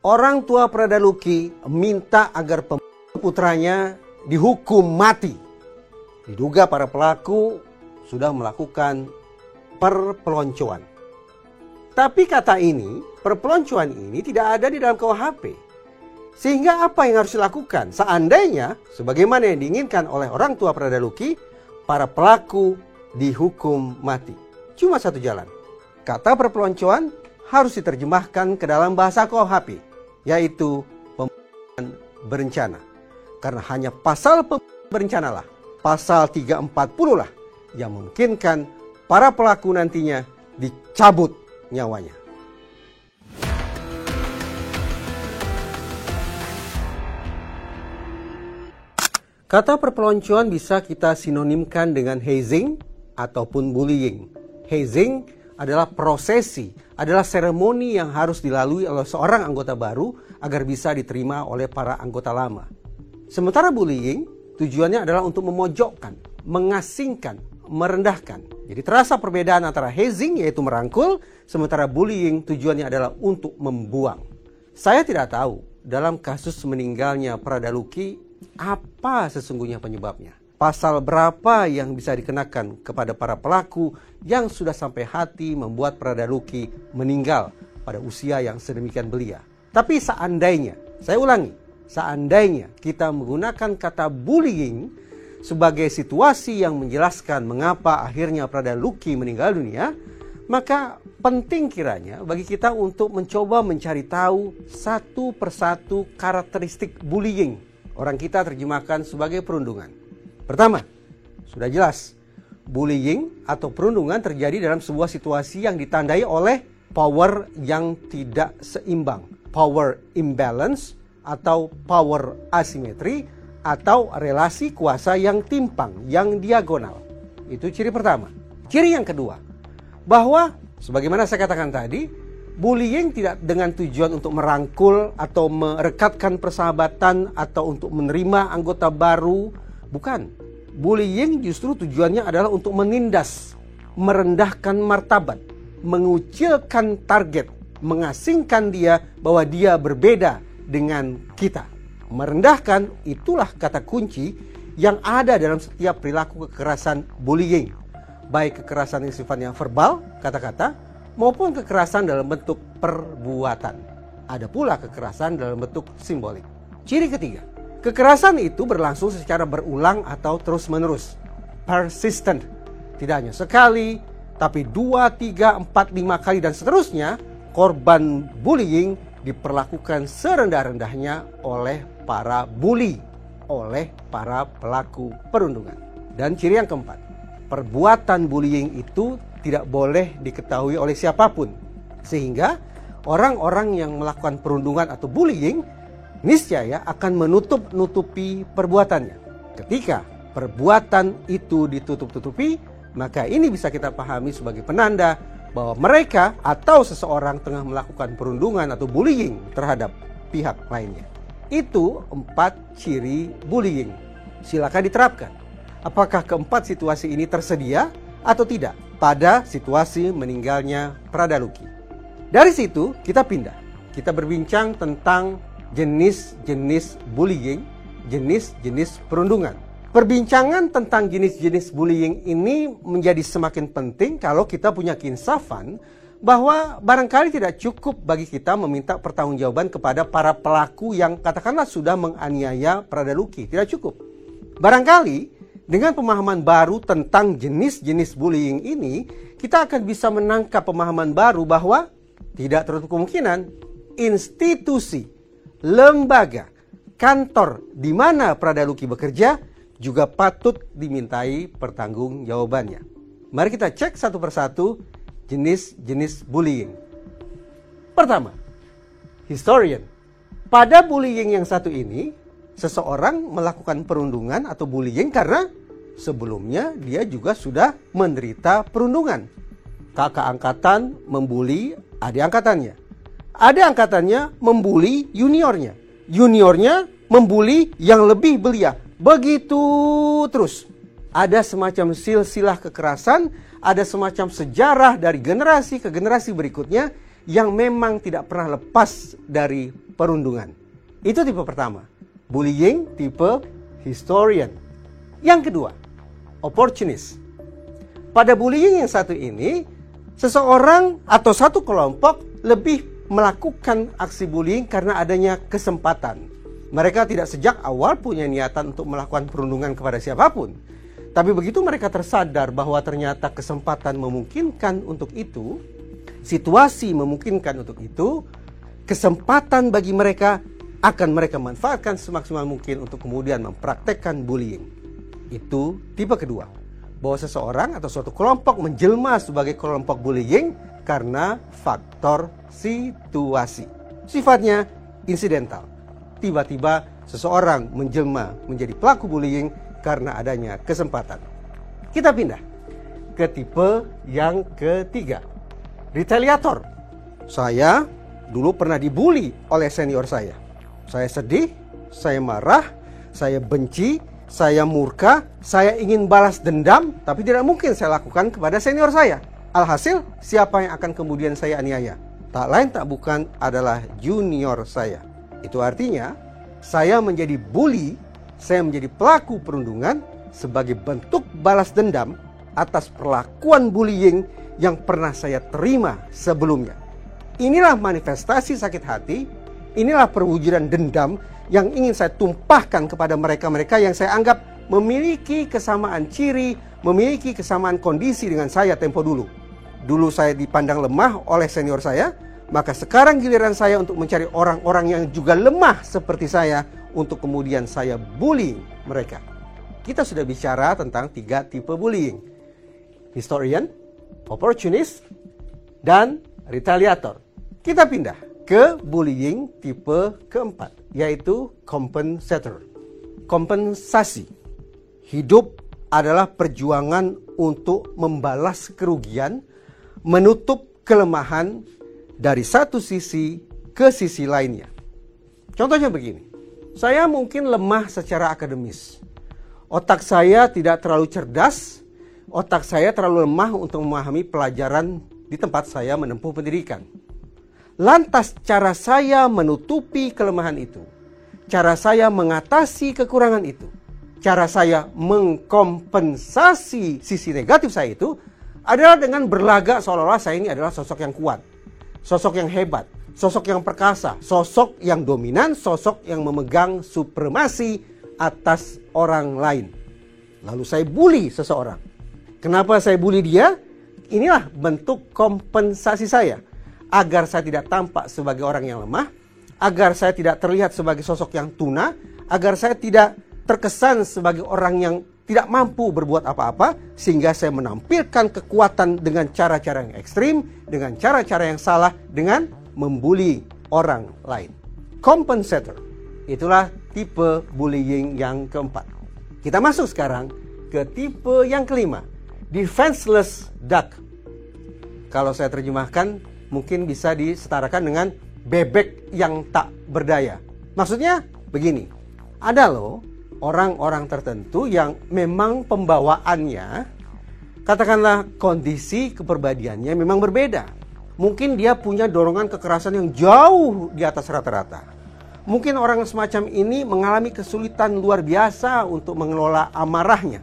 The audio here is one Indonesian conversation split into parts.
Orang tua Prada Luki minta agar putranya dihukum mati. Diduga para pelaku sudah melakukan perpeloncoan. Tapi kata ini, perpeloncoan ini tidak ada di dalam KUHP. Sehingga apa yang harus dilakukan? Seandainya, sebagaimana yang diinginkan oleh orang tua Prada Luki, para pelaku dihukum mati. Cuma satu jalan. Kata perpeloncoan harus diterjemahkan ke dalam bahasa KUHP, yaitu pembunuhan berencana. Karena hanya pasal pembunuhan berencana lah, pasal 340 lah, yang memungkinkan para pelaku nantinya dicabut nyawanya. Kata perpeloncoan bisa kita sinonimkan dengan hazing ataupun bullying. Hazing adalah prosesi, adalah seremoni yang harus dilalui oleh seorang anggota baru agar bisa diterima oleh para anggota lama. Sementara bullying tujuannya adalah untuk memojokkan, mengasingkan, merendahkan. Jadi terasa perbedaan antara hazing yaitu merangkul, sementara bullying tujuannya adalah untuk membuang. Saya tidak tahu dalam kasus meninggalnya Prada Luki apa sesungguhnya penyebabnya. Pasal berapa yang bisa dikenakan kepada para pelaku yang sudah sampai hati membuat Prada Luki meninggal pada usia yang sedemikian belia. Tapi seandainya, saya ulangi, seandainya kita menggunakan kata bullying sebagai situasi yang menjelaskan mengapa akhirnya Prada Luki meninggal dunia, maka penting kiranya bagi kita untuk mencoba mencari tahu satu persatu karakteristik bullying. Orang kita terjemahkan sebagai perundungan. Pertama, sudah jelas, bullying atau perundungan terjadi dalam sebuah situasi yang ditandai oleh power yang tidak seimbang. Power imbalance atau power asimetri atau relasi kuasa yang timpang, yang diagonal. Itu ciri pertama. Ciri yang kedua, bahwa sebagaimana saya katakan tadi, bullying tidak dengan tujuan untuk merangkul atau merekatkan persahabatan atau untuk menerima anggota baru. Bukan. Bullying justru tujuannya adalah untuk menindas, merendahkan martabat, mengucilkan target, mengasingkan dia bahwa dia berbeda dengan kita. Merendahkan itulah kata kunci yang ada dalam setiap perilaku kekerasan bullying. Baik kekerasan yang sifatnya verbal, kata-kata, maupun kekerasan dalam bentuk perbuatan. Ada pula kekerasan dalam bentuk simbolik. Ciri ketiga, kekerasan itu berlangsung secara berulang atau terus-menerus. Persistent. Tidak hanya sekali, tapi 2, 3, 4, 5 kali dan seterusnya, korban bullying diperlakukan serendah-rendahnya oleh para bully, oleh para pelaku perundungan. Dan ciri yang keempat, perbuatan bullying itu tidak boleh diketahui oleh siapapun. Sehingga orang-orang yang melakukan perundungan atau bullying niscaya akan menutup-nutupi perbuatannya. Ketika perbuatan itu ditutup-tutupi, maka ini bisa kita pahami sebagai penanda bahwa mereka atau seseorang tengah melakukan perundungan atau bullying terhadap pihak lainnya. Itu 4 ciri bullying. Silakan diterapkan. Apakah keempat situasi ini tersedia atau tidak pada situasi meninggalnya Prada Luki? Dari situ kita pindah. Kita berbincang tentang jenis-jenis bullying, jenis-jenis perundungan. Perbincangan tentang jenis-jenis bullying ini menjadi semakin penting kalau kita punya keinsafan bahwa barangkali tidak cukup bagi kita meminta pertanggungjawaban kepada para pelaku yang katakanlah sudah menganiaya Prada Luki. Tidak cukup. Barangkali dengan pemahaman baru tentang jenis-jenis bullying ini, kita akan bisa menangkap pemahaman baru bahwa tidak tertutup kemungkinan institusi, lembaga, kantor di mana Prada Luki bekerja juga patut dimintai pertanggungjawabannya. Mari kita cek satu persatu jenis-jenis bullying. Pertama, historian. Pada bullying yang satu ini, seseorang melakukan perundungan atau bullying karena sebelumnya dia juga sudah menderita perundungan. Kakak angkatan membuli adik angkatannya. Adik angkatannya membuli juniornya. Juniornya membuli yang lebih belia. Begitu terus. Ada semacam silsilah kekerasan, ada semacam sejarah dari generasi ke generasi berikutnya yang memang tidak pernah lepas dari perundungan. Itu tipe pertama. Bullying tipe historian. Yang kedua, opportunist. Pada bullying yang satu ini, seseorang atau satu kelompok lebih melakukan aksi bullying karena adanya kesempatan. Mereka tidak sejak awal punya niatan untuk melakukan perundungan kepada siapapun. Tapi begitu mereka tersadar bahwa ternyata kesempatan memungkinkan untuk itu, situasi memungkinkan untuk itu, kesempatan bagi mereka akan mereka manfaatkan semaksimal mungkin untuk kemudian mempraktekkan bullying. Itu tipe kedua. Bahwa seseorang atau suatu kelompok menjelma sebagai kelompok bullying karena faktor situasi. Sifatnya insidental. Tiba-tiba seseorang menjelma menjadi pelaku bullying karena adanya kesempatan. Kita pindah ke tipe yang ketiga. Retaliator. Saya dulu pernah dibully oleh senior saya. Saya sedih, saya marah, saya benci, saya murka, saya ingin balas dendam, tapi tidak mungkin saya lakukan kepada senior saya. Alhasil, siapa yang akan kemudian saya aniaya? Tak lain tak bukan adalah junior saya. Itu artinya, saya menjadi bully, saya menjadi pelaku perundungan sebagai bentuk balas dendam atas perlakuan bullying yang pernah saya terima sebelumnya. Inilah manifestasi sakit hati, inilah perwujudan dendam yang ingin saya tumpahkan kepada mereka-mereka yang saya anggap memiliki kesamaan ciri, memiliki kesamaan kondisi dengan saya tempo dulu. Dulu saya dipandang lemah oleh senior saya, maka sekarang giliran saya untuk mencari orang-orang yang juga lemah seperti saya untuk kemudian saya bully mereka. Kita sudah bicara tentang 3 tipe bullying. Historian, opportunist, dan retaliator. Kita pindah ke bullying tipe keempat, yaitu compensator. Kompensasi. Hidup adalah perjuangan untuk membalas kerugian, menutup kelemahan dari satu sisi ke sisi lainnya. Contohnya begini, saya mungkin lemah secara akademis. Otak saya tidak terlalu cerdas, otak saya terlalu lemah untuk memahami pelajaran di tempat saya menempuh pendidikan. Lantas cara saya menutupi kelemahan itu, cara saya mengatasi kekurangan itu, cara saya mengkompensasi sisi negatif saya itu adalah dengan berlagak seolah-olah saya ini adalah sosok yang kuat, sosok yang hebat, sosok yang perkasa, sosok yang dominan, sosok yang memegang supremasi atas orang lain. Lalu saya bully seseorang. Kenapa saya bully dia? Inilah bentuk kompensasi saya. Agar saya tidak tampak sebagai orang yang lemah, agar saya tidak terlihat sebagai sosok yang tuna, agar saya tidak terkesan sebagai orang yang tidak mampu berbuat apa-apa, sehingga saya menampilkan kekuatan dengan cara-cara yang ekstrim, dengan cara-cara yang salah, dengan membuli orang lain. Compensator. Itulah tipe bullying yang keempat. Kita masuk sekarang ke tipe yang kelima. Defenseless duck. Kalau saya terjemahkan, mungkin bisa disetarakan dengan bebek yang tak berdaya. Maksudnya begini, ada loh orang-orang tertentu yang memang pembawaannya, katakanlah kondisi kepribadiannya memang berbeda. Mungkin dia punya dorongan kekerasan yang jauh di atas rata-rata. Mungkin orang semacam ini mengalami kesulitan luar biasa untuk mengelola amarahnya.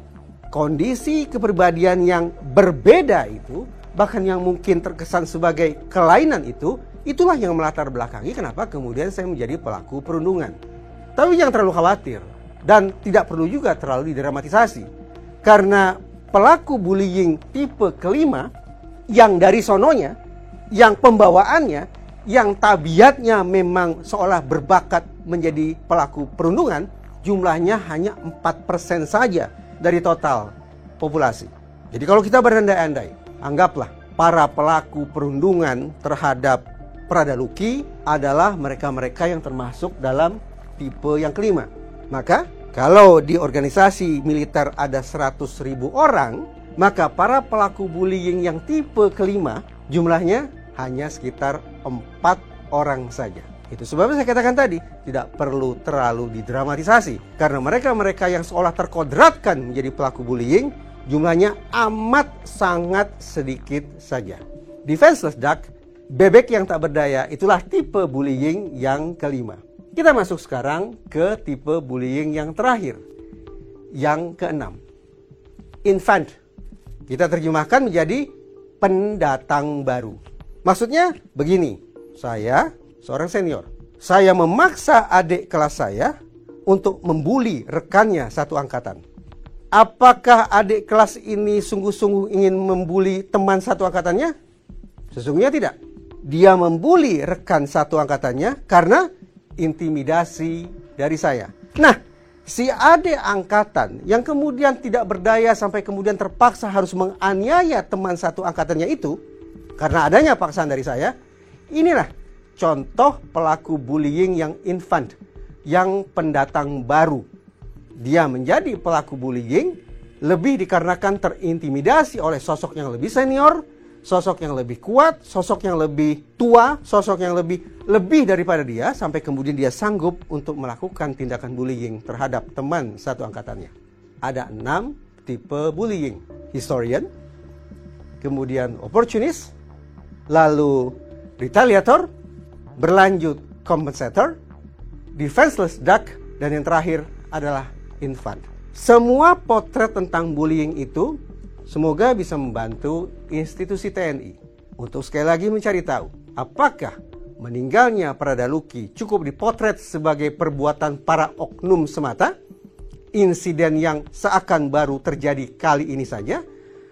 Kondisi kepribadian yang berbeda itu, bahkan yang mungkin terkesan sebagai kelainan itu, itulah yang melatar belakangi kenapa kemudian saya menjadi pelaku perundungan. Tapi jangan terlalu khawatir, dan tidak perlu juga terlalu didramatisasi. Karena pelaku bullying tipe kelima, yang dari sononya, yang pembawaannya, yang tabiatnya memang seolah berbakat menjadi pelaku perundungan, jumlahnya hanya 4% saja dari total populasi. Jadi kalau kita berandai-andai, anggaplah para pelaku perundungan terhadap Pradaluki adalah mereka-mereka yang termasuk dalam tipe yang kelima. Maka kalau di organisasi militer ada 100.000 orang, maka para pelaku bullying yang tipe kelima jumlahnya hanya sekitar 4 orang saja. Itu sebabnya saya katakan tadi, tidak perlu terlalu didramatisasi. Karena mereka-mereka yang seolah terkodratkan menjadi pelaku bullying, jumlahnya amat sangat sedikit saja. Defenseless duck bebek yang tak berdaya, itulah tipe bullying yang kelima. Kita masuk sekarang ke tipe bullying yang terakhir, yang keenam. Infant. Kita terjemahkan menjadi pendatang baru. Maksudnya begini, saya seorang senior. Saya memaksa adik kelas saya untuk membuli rekannya satu angkatan. Apakah adik kelas ini sungguh-sungguh ingin membuli teman satu angkatannya? Sesungguhnya tidak. Dia membuli rekan satu angkatannya karena intimidasi dari saya. Nah, si adik angkatan yang kemudian tidak berdaya sampai kemudian terpaksa harus menganiaya teman satu angkatannya itu karena adanya paksaan dari saya, inilah contoh pelaku bullying yang infant, yang pendatang baru. Dia menjadi pelaku bullying lebih dikarenakan terintimidasi oleh sosok yang lebih senior, sosok yang lebih kuat, sosok yang lebih tua, sosok yang lebih daripada dia, sampai kemudian dia sanggup untuk melakukan tindakan bullying terhadap teman satu angkatannya. Ada 6 tipe bullying. Historian, kemudian opportunist, lalu retaliator, berlanjut compensator, defenseless duck, dan yang terakhir adalah infant. Semua potret tentang bullying itu semoga bisa membantu institusi TNI untuk sekali lagi mencari tahu apakah meninggalnya Prada Luki cukup dipotret sebagai perbuatan para oknum semata, insiden yang seakan baru terjadi kali ini saja,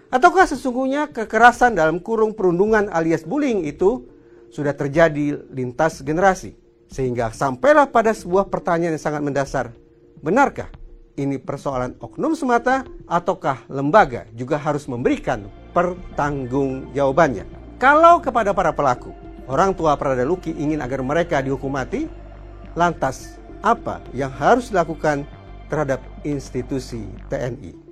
ataukah sesungguhnya kekerasan dalam kurung perundungan alias bullying itu sudah terjadi lintas generasi, sehingga sampailah pada sebuah pertanyaan yang sangat mendasar. Benarkah ini persoalan oknum semata, ataukah lembaga juga harus memberikan pertanggungjawabannya? Kalau kepada para pelaku, orang tua Prada Luki ingin agar mereka dihukum mati, lantas apa yang harus dilakukan terhadap institusi TNI?